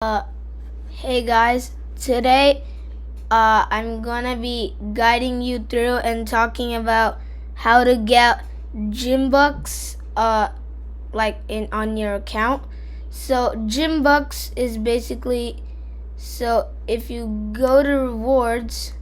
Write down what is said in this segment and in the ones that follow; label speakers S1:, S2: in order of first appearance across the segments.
S1: Uh, hey guys, today I'm gonna be guiding you through and talking about how to get Gimbucks on your account. So Gimbucks is basically, so if you go to rewards,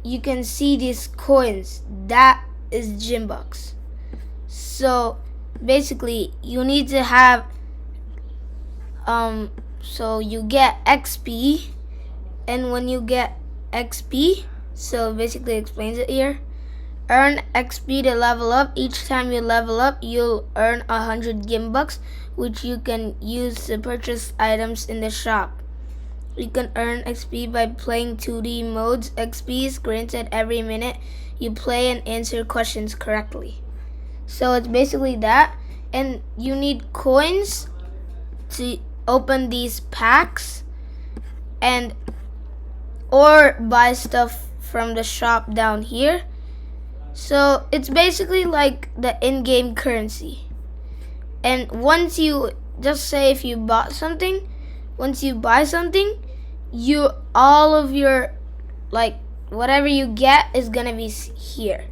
S1: you can see these coins. That is Gimbucks. So basically you need to have so you get XP, and when you get XP, so basically explains it here, earn XP to level up. Each time you level up, you'll earn 100 Gimbucks, which you can use to purchase items in the shop. You can earn XP by playing 2D modes. XP is granted every minute you play and answer questions correctly. So it's basically that, and you need coins to open these packs and or buy stuff from the shop down here. So it's basically like the in-game currency. And once you just say if you bought something, once you buy something, you all of your whatever you get is gonna be here.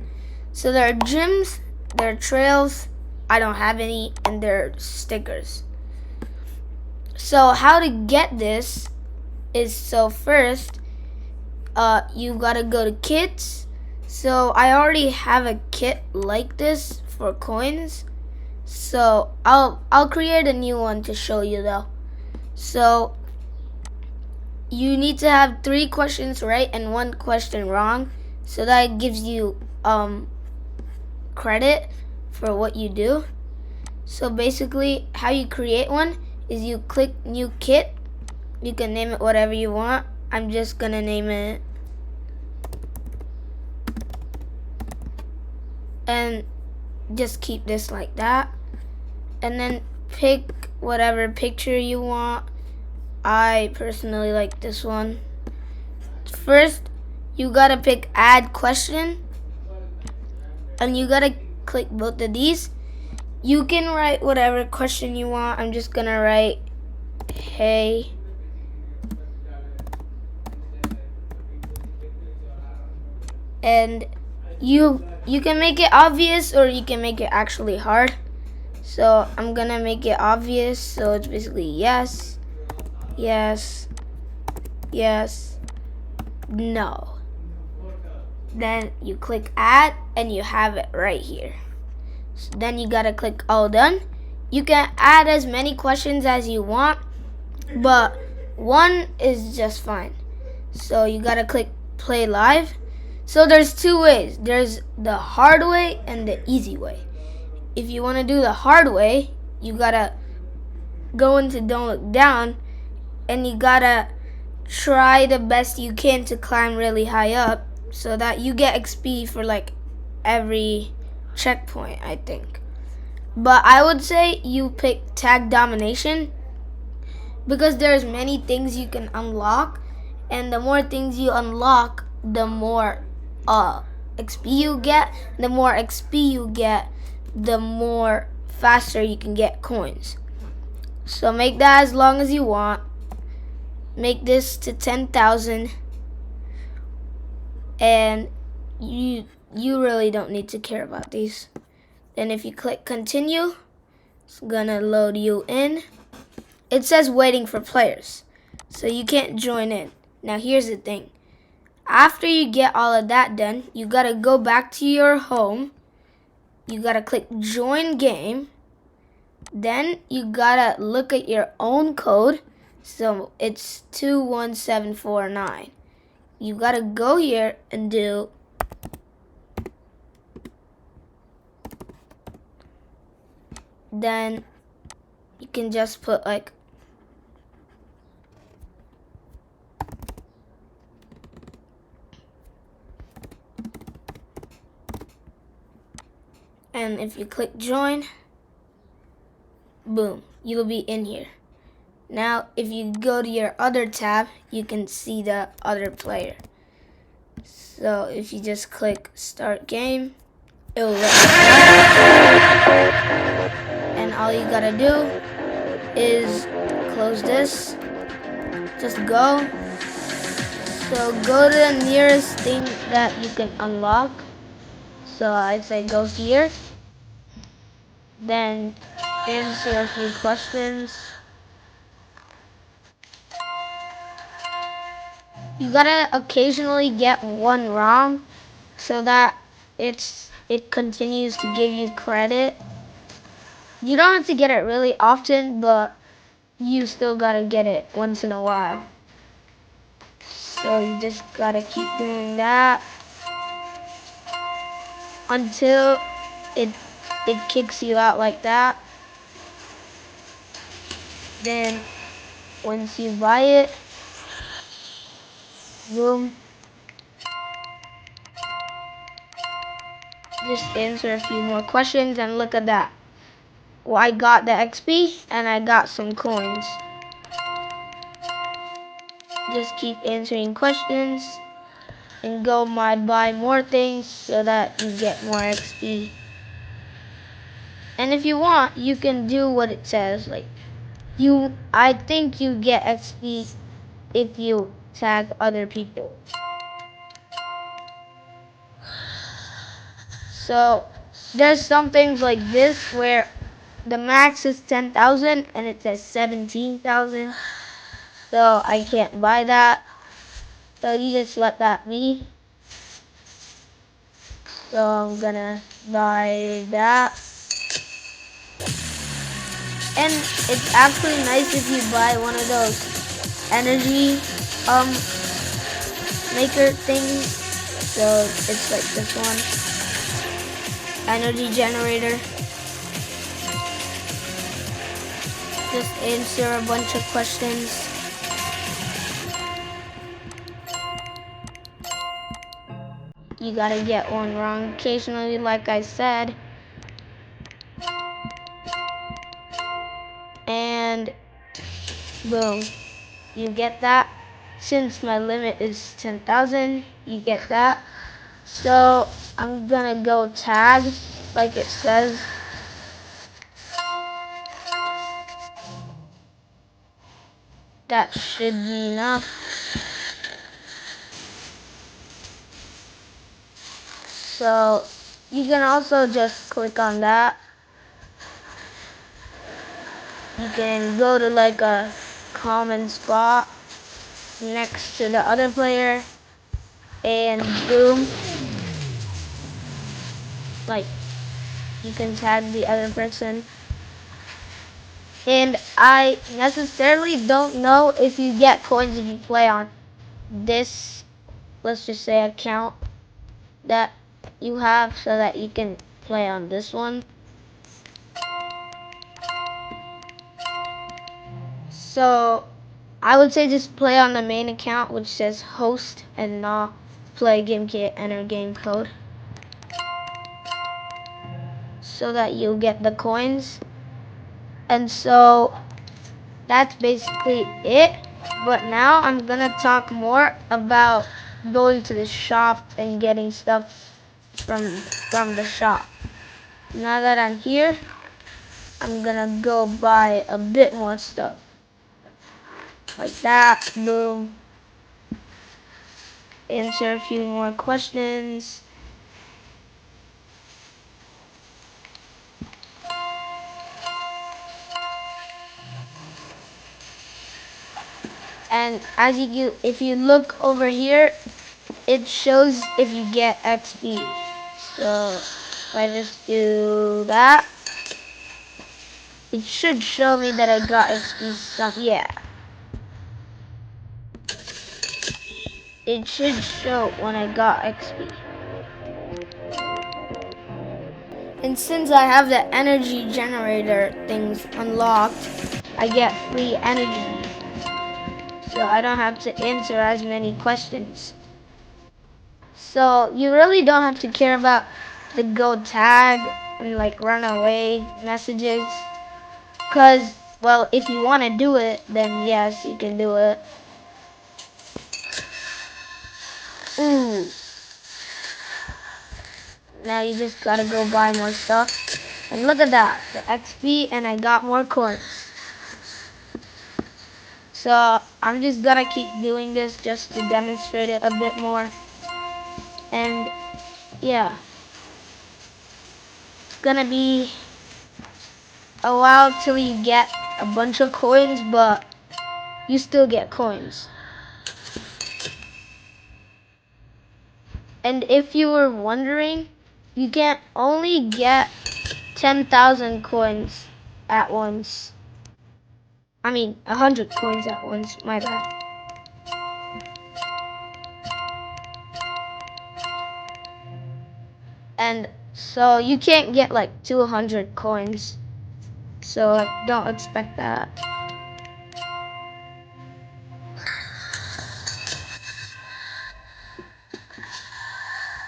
S1: So there are gyms, there are trails, I don't have any, and there are stickers. So how to get this is, so first you gotta go to kits. So I already have a kit like this for coins, so I'll create a new one to show you though. So you need to have 3 questions right and 1 question wrong, so that gives you credit for what you do. So basically how you create one is you click new kit. You can name it whatever you want. I'm just gonna name it, and just keep this like that, and then pick whatever picture you want. I personally like this one. First you gotta pick add question, and you gotta click both of these. You can write whatever question you want. I'm just gonna write, hey, and you can make it obvious or you can make it actually hard. So I'm gonna make it obvious, so it's basically yes, yes, yes, no. Then you click add and you have it right here. So then you gotta click all done. You can add as many questions as you want, but 1 is just fine. So you gotta click play live. So there's 2 ways. There's the hard way and the easy way. If you want to do the hard way, you gotta go into don't look down, and you gotta try the best you can to climb really high up so that you get XP for like every checkpoint, I think. But I would say you pick tag domination, because there's many things you can unlock, and the more things you unlock, the more XP you get. The more XP you get, the more faster you can get coins. So make that as long as you want. Make this to 10,000, and you really don't need to care about these. Then if you click continue, it's gonna load you in. It says waiting for players, so you can't join in. Now here's the thing. After you get all of that done, you gotta go back to your home. You gotta click join game. Then you gotta look at your own code. So it's 21749. You gotta go here and do then you can just put like and if you click join, boom, you'll be in here. Now if you go to your other tab, you can see the other player. So if you just click start game, it will let you start. And all you gotta do is close this. Just go. So go to the nearest thing that you can unlock. So I'd say go here. Then answer a few questions. You gotta occasionally get one wrong so that it continues to give you credit. You don't have to get it really often, but you still gotta get it once in a while. So you just gotta keep doing that until it kicks you out like that. Then once you buy it, boom, just answer a few more questions and look at that. Well, I got the XP and I got some coins. Just keep answering questions and go buy more things so that you get more XP. And if you want, you can do what it says. Like I think you get XP if you tag other people. So there's some things like this where the max is 10,000 and it says 17,000. So I can't buy that. So you just let that be. So I'm gonna buy that. And it's actually nice if you buy one of those energy maker things. So it's like this one. Energy generator. Just answer a bunch of questions. You gotta get one wrong occasionally, like I said. And boom, you get that. Since my limit is 10,000, you get that. So I'm gonna go tag, like it says. That should be enough. So you can also just click on that. You can go to like a common spot next to the other player and boom, like you can tag the other person. And I necessarily don't know if you get coins if you play on this, let's just say, account that you have so that you can play on this one. So I would say just play on the main account which says host and not play Gimkit, enter game code, so that you'll get the coins. And so that's basically it. But now I'm gonna talk more about going to the shop and getting stuff from the shop. Now that I'm here, I'm gonna go buy a bit more stuff. Like that, boom. Answer a few more questions. And if you look over here, it shows if you get XP. So if I just do that, it should show me that I got XP. Yeah. It should show when I got XP. And since I have the energy generator things unlocked, I get free energy. So I don't have to answer as many questions. So you really don't have to care about the go tag and like run away messages. Cause, well, if you want to do it, then yes, you can do it. Ooh. Now you just gotta go buy more stuff. And look at that, the XP, and I got more coins. So I'm just gonna keep doing this just to demonstrate it a bit more. And yeah, it's gonna be a while till you get a bunch of coins, but you still get coins. And if you were wondering, you can only get 10,000 coins at once. I mean, 100 coins at once, my bad. And so you can't get like 200 coins. So like, don't expect that.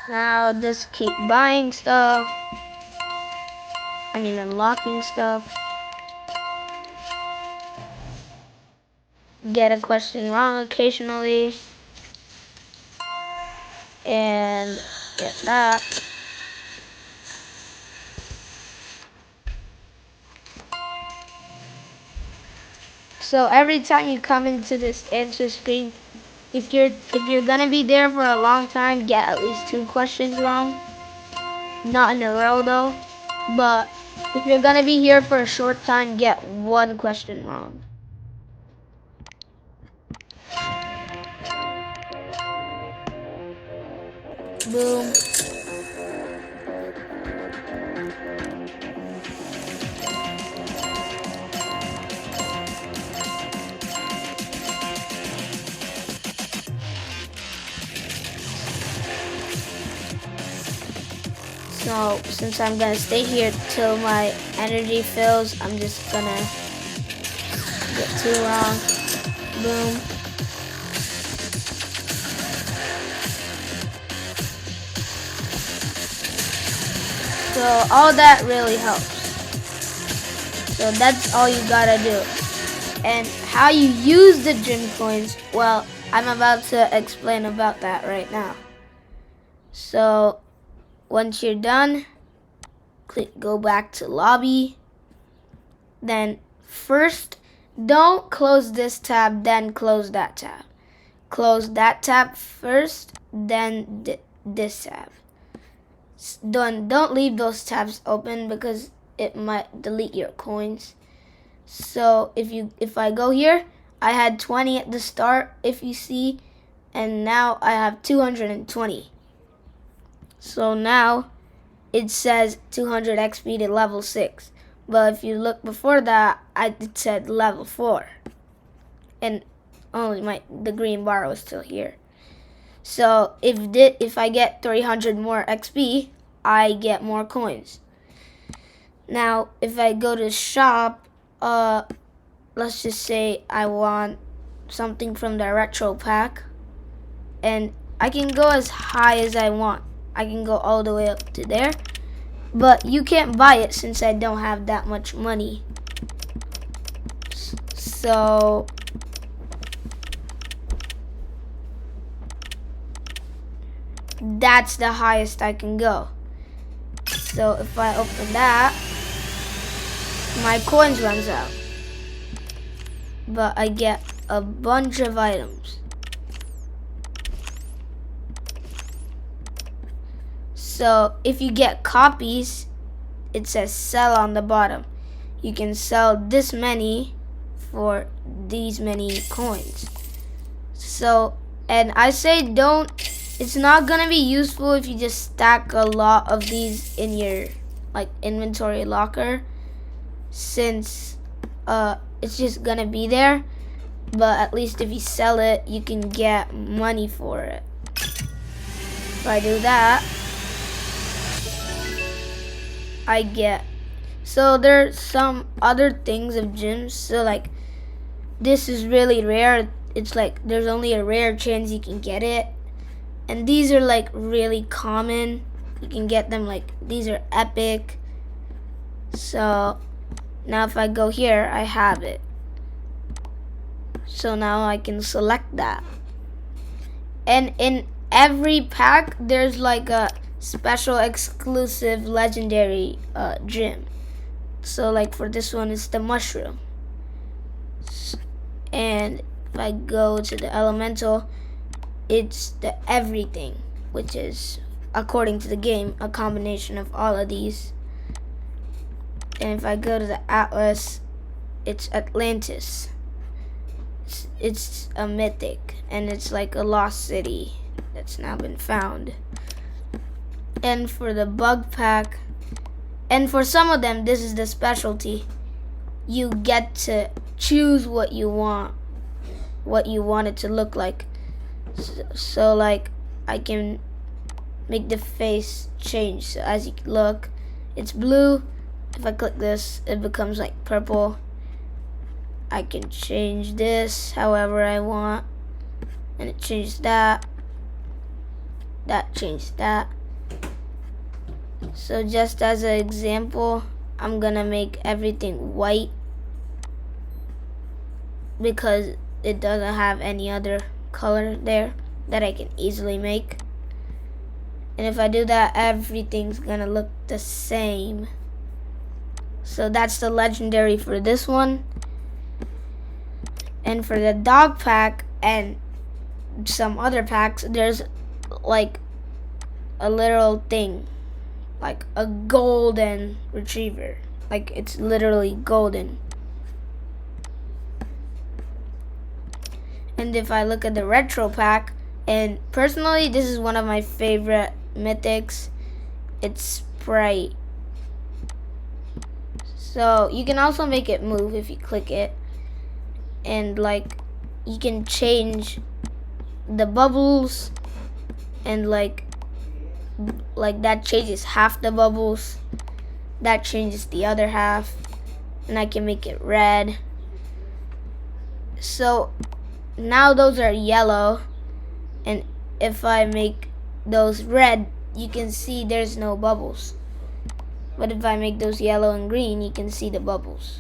S1: Now just keep buying stuff. I mean, unlocking stuff. Get a question wrong occasionally. And get that. So every time you come into this answer screen, if you're gonna be there for a long time, get at least 2 questions wrong. Not in a row though. But if you're gonna be here for a short time, get 1 question wrong. Boom. So since I'm gonna stay here till my energy fills, I'm just gonna get 2 wrong. Boom. So all that really helps. So that's all you gotta do. And how you use the gym coins, well, I'm about to explain about that right now. So once you're done, go back to lobby. Then first, don't close this tab, then close that tab. Close that tab first, then this tab. Don't leave those tabs open because it might delete your coins. So if I go here, I had 20 at the start, if you see, and now I have 220. So now it says 200 XP to level 6. But if you look before that, it said level 4. And only the green bar was still here. So if I get 300 more XP, I get more coins. Now, if I go to shop, let's just say I want something from the retro pack, and I can go as high as I want. I can go all the way up to there, but you can't buy it since I don't have that much money. So that's the highest I can go. So if I open that, my coins runs out, but I get a bunch of items. So if you get copies, it says sell on the bottom. You can sell this many for these many coins. So, and I say don't, it's not gonna be useful if you just stack a lot of these in your like inventory locker, since it's just gonna be there. But at least if you sell it, you can get money for it. If I do that, I get, so there's some other things of gyms. So like this is really rare. It's like there's only a rare chance you can get it. And these are like really common. You can get them, like these are epic. So now if I go here, I have it. So now I can select that. And in every pack, there's like a special exclusive legendary gym. So like for this one, it's the mushroom. And if I go to the elemental, it's the everything, which is, according to the game, a combination of all of these. And if I go to the atlas, it's Atlantis. It's a mythic, and it's like a lost city that's now been found. And for the bug pack, and for some of them, this is the specialty. You get to choose what you want it to look like. So like, I can make the face change. So as you look, it's blue. If I click this, it becomes like purple. I can change this however I want, and it changed that. That changed that. So just as an example, I'm gonna make everything white because it doesn't have any other color there that I can easily make. And if I do that, everything's gonna look the same. So that's the legendary for this one. And for the dog pack and some other packs, there's like a little thing, like a golden retriever. Like, it's literally golden. And if I look at the retro pack, and personally this is one of my favorite mythics, it's Sprite. So you can also make it move if you click it, and like, you can change the bubbles, and like that changes half the bubbles, that changes the other half, and I can make it red. So now those are yellow, and if I make those red, you can see there's no bubbles. But if I make those yellow and green, you can see the bubbles.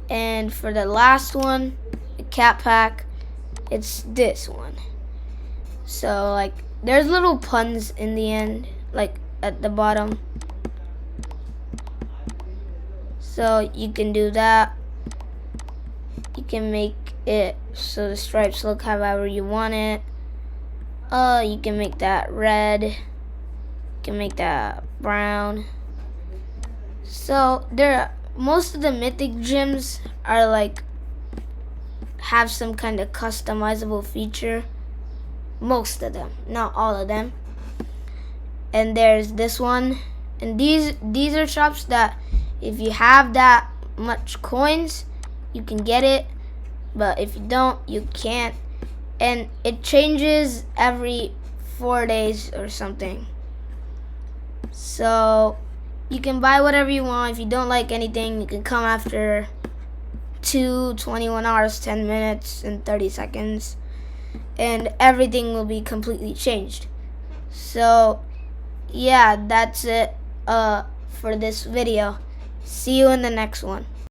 S1: And for the last one, the cat pack, it's this one. So like, there's little puns in the end, like at the bottom. So you can do that. You can make it so the stripes look however you want it. You can make that red. You can make that brown. So most of the mythic gems are like, have some kind of customizable feature. Most of them, not all of them. And there's this one, and these are shops that if you have that much coins, you can get it, but if you don't, you can't. And it changes every 4 days or something. So you can buy whatever you want. If you don't like anything, you can come after 21 hours, 10 minutes, and 30 seconds, and everything will be completely changed. So yeah, that's it for this video. See you in the next one.